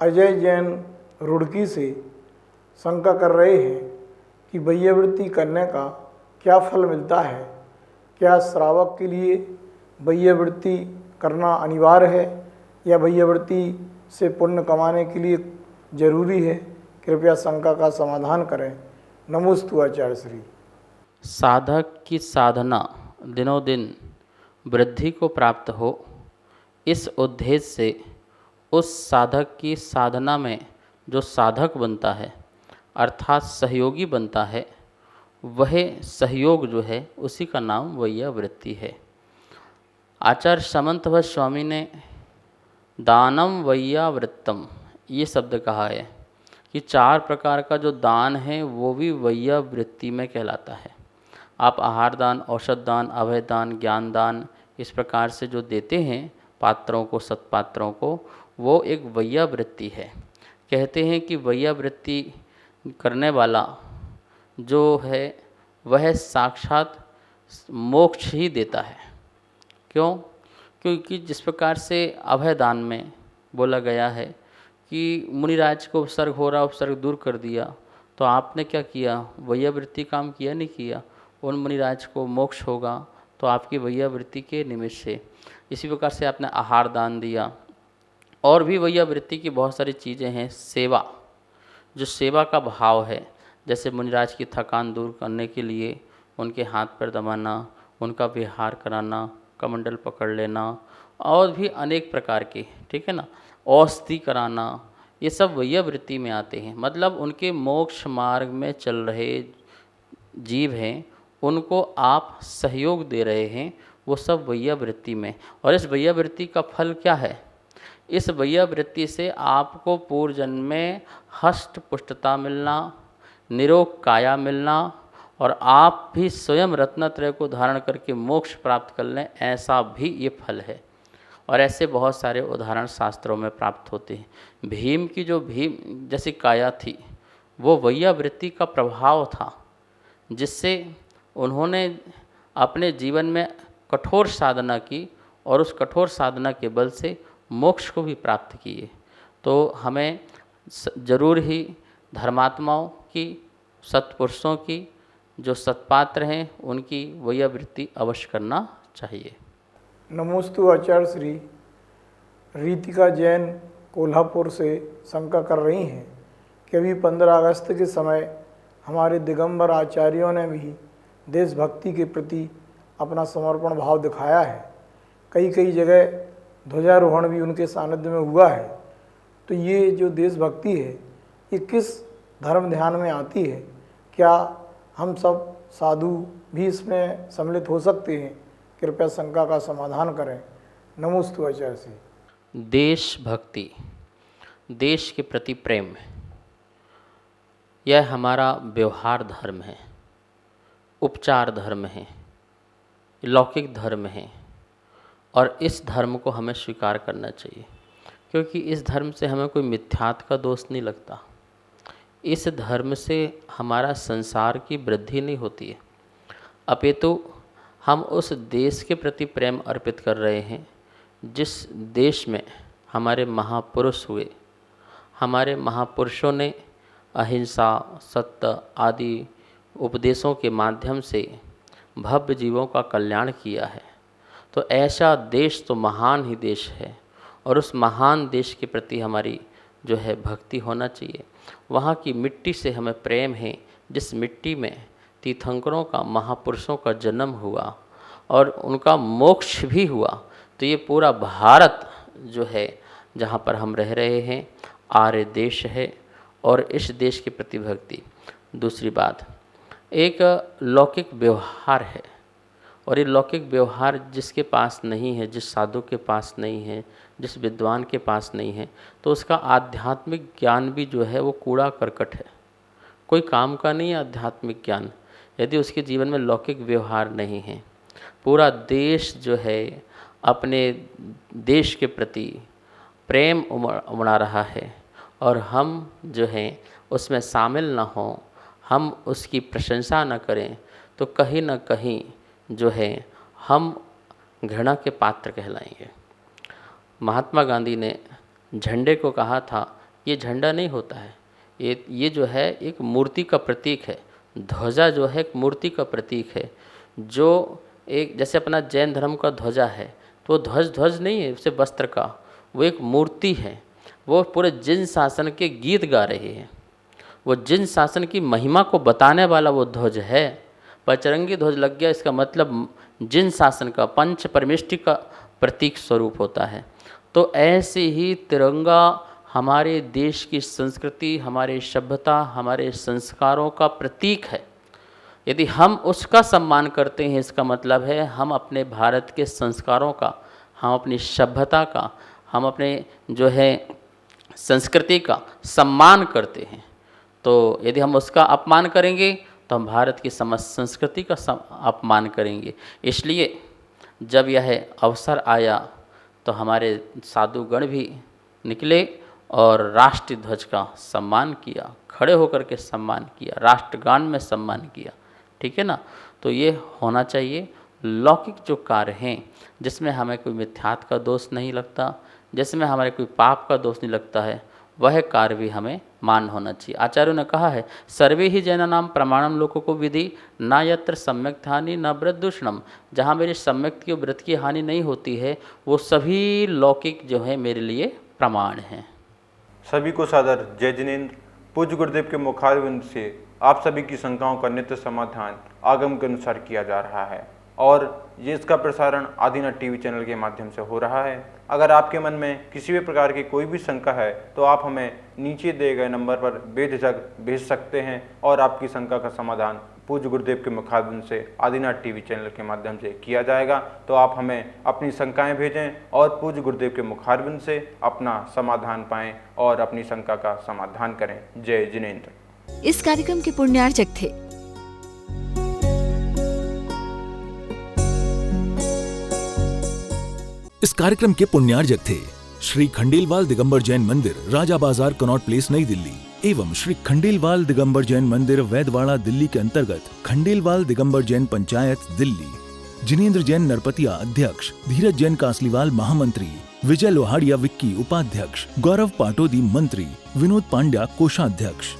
अजय जैन रुड़की से शंका कर रहे हैं कि वैयावृत्ति करने का क्या फल मिलता है। क्या श्रावक के लिए वैयावृत्ति करना अनिवार्य है या वैयावृत्ति से पुण्य कमाने के लिए जरूरी है? कृपया शंका का समाधान करें। नमोस्तु आचार्य श्री। साधक की साधना दिनों दिन वृद्धि को प्राप्त हो, इस उद्देश्य से उस साधक की साधना में जो साधक बनता है अर्थात सहयोगी बनता है, वह सहयोग जो है उसी का नाम वैयावृत्ति है। आचार्य समंतभट्ट स्वामी ने दानम वैयावृत्तम ये शब्द कहा है कि 4 प्रकार का जो दान है वो भी वैयावृत्ति में कहलाता है। आप आहार दान, औषध दान, अभय दान, ज्ञान दान इस प्रकार से जो देते हैं पात्रों को, सत्पात्रों को, वो एक वैयावृत्ति है। कहते हैं कि वैयावृत्ति करने वाला जो है वह साक्षात मोक्ष ही देता है। क्यों? क्योंकि जिस प्रकार से अभय दान में बोला गया है कि मुनिराज को उपसर्ग हो रहा, उपसर्ग दूर कर दिया, तो आपने क्या किया? वैयावृत्ति काम किया नहीं किया? उन मुनिराज को मोक्ष होगा तो आपकी वैयावृत्ति के निमित्त से। इसी प्रकार से आपने आहार दान दिया। और भी वैयावृत्ति की बहुत सारी चीज़ें हैं। सेवा, जो सेवा का भाव है, जैसे मुनिराज की थकान दूर करने के लिए उनके हाथ पैर दबाना, उनका विहार कराना, कमंडल पकड़ लेना और भी अनेक प्रकार के, ठीक है ना, औषधि कराना, ये सब वैयावृत्ति में आते हैं। मतलब उनके मोक्ष मार्ग में चल रहे जीव हैं, उनको आप सहयोग दे रहे हैं, वो सब वैयावृत्ति में। और इस वैयावृत्ति का फल क्या है? इस वैयावृत्ति से आपको पूर्व जन्म में हष्ट पुष्टता मिलना, निरोग काया मिलना और आप भी स्वयं रत्नत्रय को धारण करके मोक्ष प्राप्त कर लें, ऐसा भी ये फल है। और ऐसे बहुत सारे उदाहरण शास्त्रों में प्राप्त होते हैं। भीम की जो भीम जैसी काया थी वो वैयावृत्ति का प्रभाव था, जिससे उन्होंने अपने जीवन में कठोर साधना की और उस कठोर साधना के बल से मोक्ष को भी प्राप्त किए। तो हमें जरूर ही धर्मात्माओं की, सत्पुरुषों की, जो सत्पात्र हैं, उनकी वैयावृत्ति अवश्य करना चाहिए। नमोस्तु आचार्य श्री। रीतिका जैन कोल्हापुर से शंका कर रही हैं कि अभी 15 अगस्त के समय हमारे दिगंबर आचार्यों ने भी देशभक्ति के प्रति अपना समर्पण भाव दिखाया है। कई जगह ध्वजारोहण भी उनके सानिध्य में हुआ है। तो ये जो देशभक्ति है ये किस धर्म ध्यान में आती है? क्या हम सब साधु भी इसमें सम्मिलित हो सकते हैं? कृपया शंका का समाधान करें। नमोस्तु आचार्य से। देशभक्ति, देश के प्रति प्रेम, यह हमारा व्यवहार धर्म है, उपचार धर्म है, लौकिक धर्म है और इस धर्म को हमें स्वीकार करना चाहिए। क्योंकि इस धर्म से हमें कोई मिथ्यात्व का दोष नहीं लगता। इस धर्म से हमारा संसार की वृद्धि नहीं होती है, अपितु हम उस देश के प्रति प्रेम अर्पित कर रहे हैं जिस देश में हमारे महापुरुष हुए। हमारे महापुरुषों ने अहिंसा, सत्य आदि उपदेशों के माध्यम से भव्य जीवों का कल्याण किया है। तो ऐसा देश तो महान ही देश है और उस महान देश के प्रति हमारी जो है भक्ति होना चाहिए। वहाँ की मिट्टी से हमें प्रेम है, जिस मिट्टी में तीर्थंकरों का, महापुरुषों का जन्म हुआ और उनका मोक्ष भी हुआ। तो ये पूरा भारत जो है जहाँ पर हम रह रहे हैं, आर्य देश है और इस देश के प्रति भक्ति। दूसरी बात, एक लौकिक व्यवहार है और ये लौकिक व्यवहार जिसके पास नहीं है, जिस साधु के पास नहीं है, जिस विद्वान के पास नहीं है, तो उसका आध्यात्मिक ज्ञान भी जो है वो कूड़ा करकट है, कोई काम का नहीं है आध्यात्मिक ज्ञान, यदि उसके जीवन में लौकिक व्यवहार नहीं है। पूरा देश जो है अपने देश के प्रति प्रेम उमड़ा रहा है और हम जो हैं उसमें शामिल न हों, हम उसकी प्रशंसा न करें, तो कहीं न कहीं जो है हम घृणा के पात्र कहलाएंगे। महात्मा गांधी ने झंडे को कहा था ये झंडा नहीं होता है, ये जो है एक मूर्ति का प्रतीक है। ध्वजा जो है एक मूर्ति का प्रतीक है, जो एक जैसे अपना जैन धर्म का ध्वजा है, तो वो ध्वज नहीं है उसे वस्त्र का, वो एक मूर्ति है। वो पूरे जिन शासन के गीत गा रही है, वो जिन शासन की महिमा को बताने वाला वो ध्वज है। पचरंगी ध्वज लग गया, इसका मतलब जिन शासन का, पंच परमेष्टि का प्रतीक स्वरूप होता है। तो ऐसे ही तिरंगा हमारे देश की संस्कृति, हमारे सभ्यता, हमारे संस्कारों का प्रतीक है। यदि हम उसका सम्मान करते हैं, इसका मतलब है हम अपने भारत के संस्कारों का, हम अपनी सभ्यता का, हम अपने जो है संस्कृति का सम्मान करते हैं। तो यदि हम उसका अपमान करेंगे तो हम भारत की समस्त संस्कृति का अपमान करेंगे। इसलिए जब यह अवसर आया तो हमारे साधुगण भी निकले और राष्ट्रीय ध्वज का सम्मान किया, खड़े होकर के सम्मान किया, राष्ट्रगान में सम्मान किया। ठीक है ना। तो ये होना चाहिए। लौकिक जो कार्य हैं जिसमें हमें कोई मिथ्यात्व का दोष नहीं लगता, जिसमें हमारे कोई पाप का दोष नहीं लगता है, वह कार्य भी हमें मान होना चाहिए। आचार्यों ने कहा है, सर्वे ही जैनानाम प्रमाणम लोकों को विधि न यत्र सम्यक हानि न व्रत दूषणम। जहाँ मेरी सम्यक की व्रत की हानि नहीं होती है, वो सभी लौकिक जो है मेरे लिए प्रमाण हैं। सभी को सादर जय जिनेंद्र। पूज्य गुरुदेव के मुखारविंद से आप सभी की शंकाओं का नित्य समाधान आगम के अनुसार किया जा रहा है और ये इसका प्रसारण आदिनाथ टीवी चैनल के माध्यम से हो रहा है। अगर आपके मन में किसी भी प्रकार की कोई भी शंका है तो आप हमें नीचे दिए गए नंबर पर बेझिझक भेज सकते हैं और आपकी शंका का समाधान पूज्य गुरुदेव के मुखारविंद से आदिनाथ टीवी चैनल के माध्यम से किया जाएगा। तो आप हमें अपनी शंकाएं भेजें और पूज्य गुरुदेव के मुखारविंद से अपना समाधान पाएं और अपनी शंका का समाधान करें। जय जिनेंद्र। इस कार्यक्रम के पुण्यार्चक थे इस कार्यक्रम के पुण्यार्चक थे श्री खंडेलवाल दिगंबर जैन मंदिर, राजा बाजार, कनॉट प्लेस, नई दिल्ली एवं श्री खंडेलवाल दिगंबर जैन मंदिर, वैदवाड़ा, दिल्ली के अंतर्गत खंडेलवाल दिगंबर जैन पंचायत, दिल्ली। जिनेंद्र जैन नरपतिया अध्यक्ष, धीरज जैन कासलीवाल महामंत्री, विजय लोहाड़िया विक्की उपाध्यक्ष, गौरव पाटोदी मंत्री, विनोद पांड्या कोषाध्यक्ष।